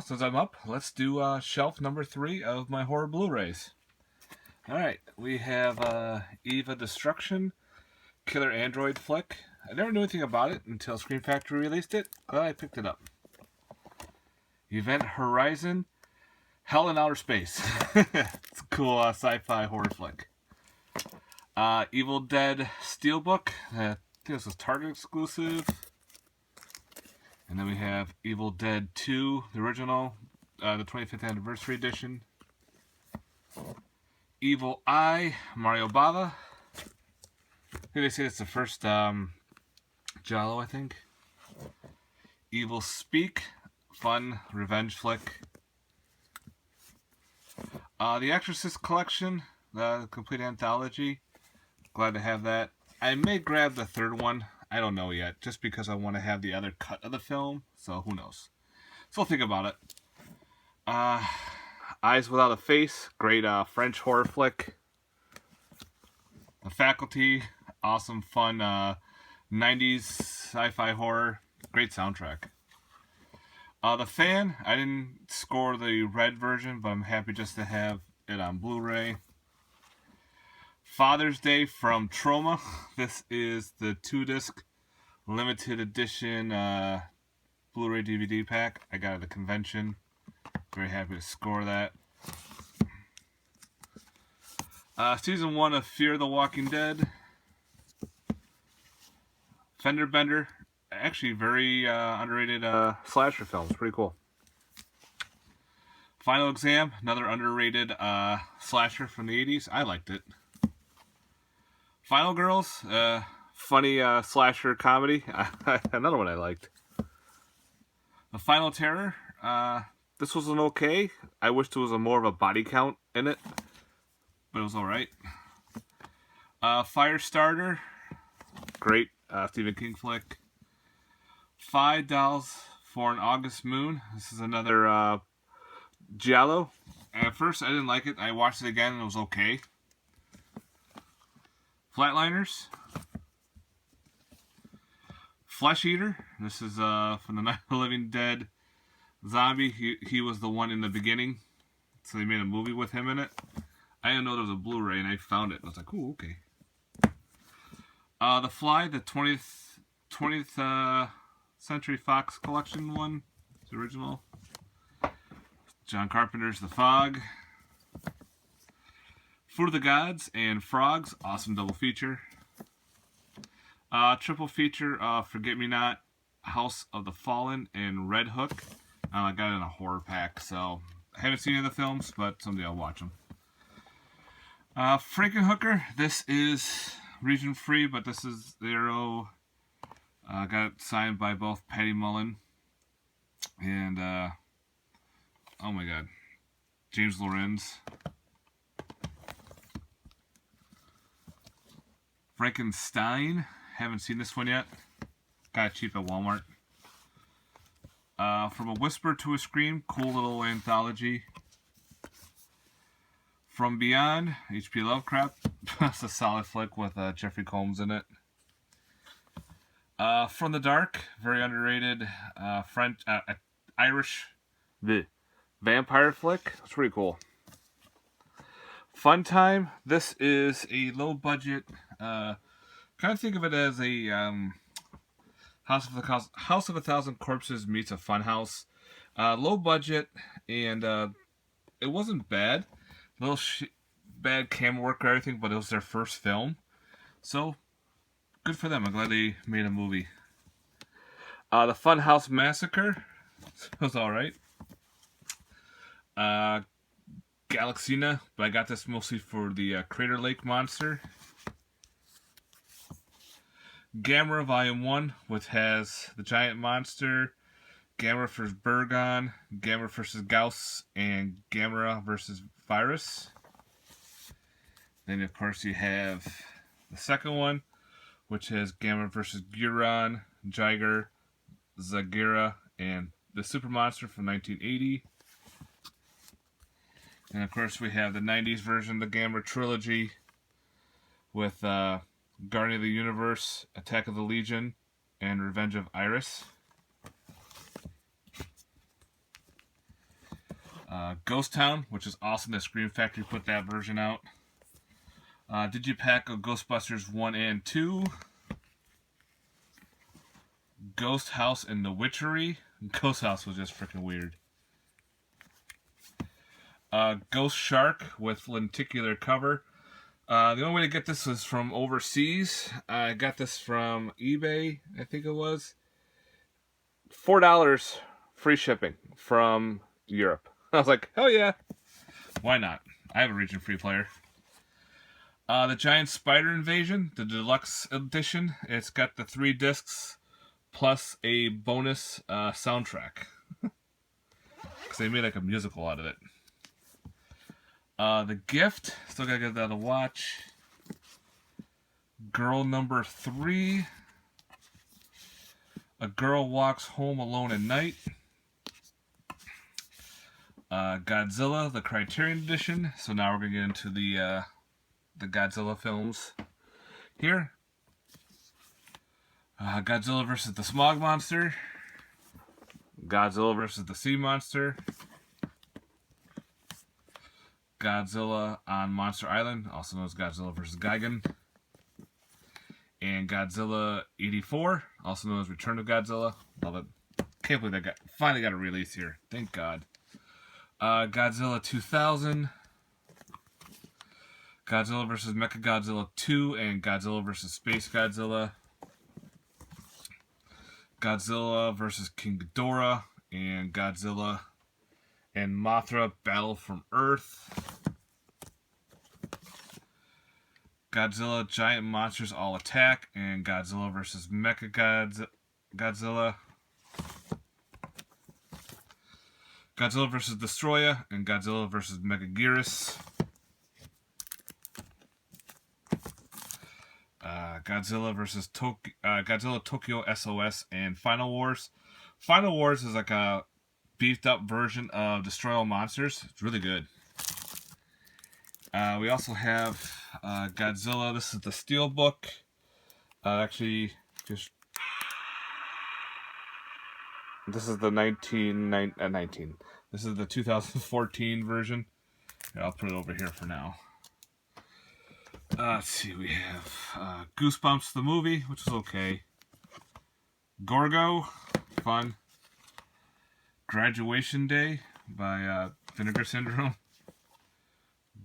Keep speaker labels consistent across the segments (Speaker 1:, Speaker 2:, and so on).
Speaker 1: Since I'm up, let's do shelf number 3 of my horror Blu-rays. Alright, we have Eva Destruction, Killer Android flick. I never knew anything about it until Scream Factory released it. Glad I picked it up. Event Horizon, Hell in Outer Space. It's a cool sci-fi horror flick. Evil Dead Steelbook. I think this was Target exclusive. And then we have Evil Dead 2, the original, the 25th anniversary edition. Evil Eye, Mario Bava. I think they say it's the first Giallo, I think. Evil Speak, fun revenge flick. The Exorcist collection, the complete anthology. Glad to have that. I may grab the third one. I don't know yet, just because I want to have the other cut of the film, so who knows. So I'll think about it. Eyes Without a Face, great French horror flick. The Faculty, awesome, fun 90s sci-fi horror, great soundtrack. The Fan, I didn't score the red version, but I'm happy just to have it on Blu-ray. Father's Day from Troma. This is the 2-disc limited edition Blu-ray DVD pack. I got it at the convention. Very happy to score that. Season 1 of Fear the Walking Dead. Fender Bender. Actually, very underrated slasher film. It's pretty cool. Final Exam. Another underrated slasher from the 80s. I liked it. Final Girls, funny slasher comedy. Another one I liked. The Final Terror. This was an okay. I wish there was more of a body count in it, but it was all right. Firestarter, great Stephen King flick. Five Dolls for an August Moon. This is another Giallo. At first, I didn't like it. I watched it again and it was okay. Flatliners. Flesh Eater. This is from the Night of the Living Dead zombie. He was the one in the beginning. So they made a movie with him in it. I didn't know there was a Blu-ray and I found it. And I was like, ooh, okay. The Fly, the 20th Century Fox collection one. It's the original. John Carpenter's The Fog. Food of the Gods and Frogs, awesome double feature. Triple feature of Forget Me Not, House of the Fallen, and Red Hook. I got it in a horror pack, so I haven't seen any of the films, but someday I'll watch them. Frankenhooker, this is region free, but this is the Arrow. Got it signed by both Patty Mullen and, oh my god, James Lorenz. Frankenstein. Haven't seen this one yet. Got it cheap at Walmart. From a Whisper to a Scream. Cool little anthology. From Beyond. H.P. Lovecraft. It's a solid flick with Jeffrey Combs in it. From the Dark. Very underrated French, Irish vampire flick. It's pretty cool. Fun Time. This is a low budget. Kind of think of it as a House of a Thousand Corpses meets a Funhouse. Low budget, and it wasn't bad. A little bad camera work or everything, but it was their first film, so good for them. I'm glad they made a movie. The Funhouse Massacre was all right. Galaxina, but I got this mostly for the Crater Lake monster. Gamera Volume 1, which has the giant monster, Gamera vs. Bergon, Gamera vs. Gauss, and Gamera vs. Virus. Then, of course, you have the second one, which has Gamera vs. Guron, Jiger, Zagira, and the Super Monster from 1980. And of course we have the 90s version of the Gamera trilogy with Guardian of the Universe, Attack of the Legion, and Revenge of Iris. Ghost Town, which is awesome. The Scream Factory put that version out. Digipack of Ghostbusters 1 and 2. Ghost House and the Witchery. Ghost House was just freaking weird. Ghost Shark with lenticular cover. The only way to get this was from overseas. I got this from eBay, I think it was. $4 free shipping from Europe. I was like, hell yeah. Why not? I have a region free player. The Giant Spider Invasion, the deluxe edition. It's got the 3 discs plus a bonus soundtrack. Because they made like a musical out of it. The Gift, still gotta get that to watch. Girl Number 3. A Girl Walks Home Alone at Night. Godzilla, the Criterion Edition. So now we're gonna get into the Godzilla films here. Godzilla vs. the Smog Monster. Godzilla vs. the Sea Monster. Godzilla on Monster Island, also known as Godzilla vs. Gigan. And Godzilla 84, also known as Return of Godzilla. Love it. Can't believe that finally got a release here. Thank God. Godzilla 2000. Godzilla vs. Mechagodzilla 2 and Godzilla vs. Space Godzilla. Godzilla vs. King Ghidorah and Godzilla and Mothra Battle from Earth. Godzilla Giant Monsters All Attack and Godzilla vs. Mechagodzilla. Godzilla vs. Destroyer and Godzilla vs. Megaguirus. Godzilla vs. Godzilla Tokyo SOS and Final Wars. Final Wars is like a beefed up version of Destroy All Monsters. It's really good. We also have Godzilla. This is the Steelbook. Actually, just this is the 19. This is the 2014 version. Here, I'll put it over here for now. Let's see. We have Goosebumps the movie, which is okay. Gorgo, fun. Graduation Day by Vinegar Syndrome.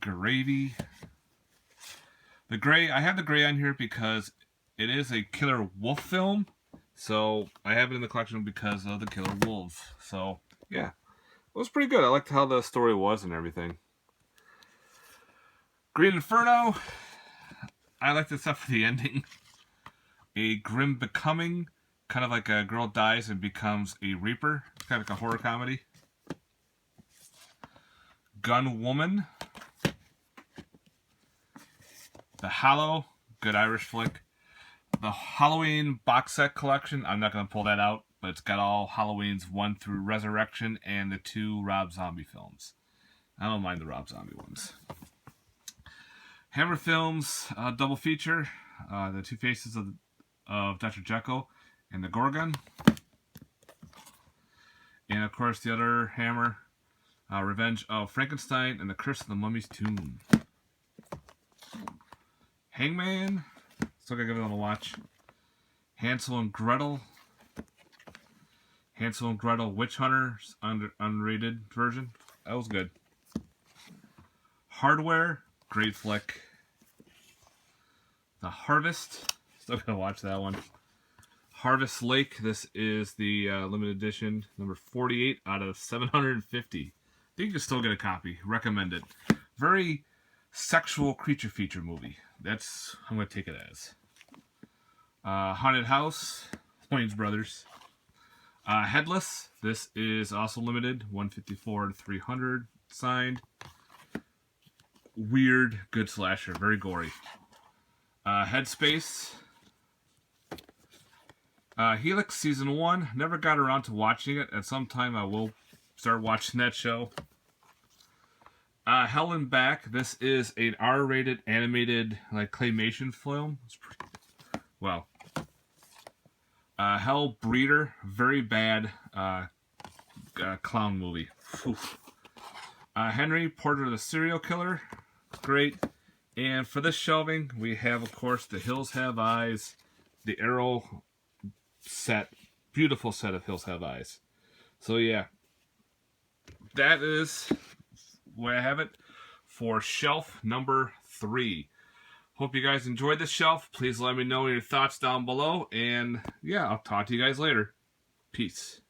Speaker 1: Gravy. The Gray, I have the Gray on here because it is a killer wolf film. So I have it in the collection because of the killer wolves. So yeah, it was pretty good. I liked how the story was and everything. Green Inferno. I liked it except for the ending. A Grim Becoming. Kind of like a girl dies and becomes a Reaper. It's kind of like a horror comedy. Gun Woman. The Hollow. Good Irish flick. The Halloween box set collection. I'm not going to pull that out, but it's got all Halloweens 1 through Resurrection and the 2 Rob Zombie films. I don't mind the Rob Zombie ones. Hammer Films double feature. The 2 Faces of Dr. Jekyll and the Gorgon. And of course the other Hammer, Revenge of Frankenstein and the Curse of the Mummy's Tomb. Hangman, still gotta give it a little watch. Hansel and Gretel. Hansel and Gretel Witch Hunters, unrated version. That was good. Hardware, great flick. The Harvest, still gonna watch that one. Harvest Lake, this is the limited edition, number 48 out of 750. I think you can still get a copy. Recommend it. Very sexual creature feature movie. That's how I'm going to take it as. Haunted House, Wayne's Brothers. Headless, this is also limited, 154 to 300 signed. Weird, good slasher, very gory. Headspace. Helix Season 1. Never got around to watching it. At some time I will start watching that show. Hell and Back. This is an R-rated animated like claymation film. It's pretty, well. Hell Breeder. Very bad clown movie. Oof. Henry, Portrait of the Serial Killer. Great. And for this shelving, we have, of course, The Hills Have Eyes, the Arrow set. Beautiful set of Hills Have Eyes. So, yeah. That is where I have it for shelf number 3. Hope you guys enjoyed this shelf. Please let me know your thoughts down below. And, yeah, I'll talk to you guys later. Peace.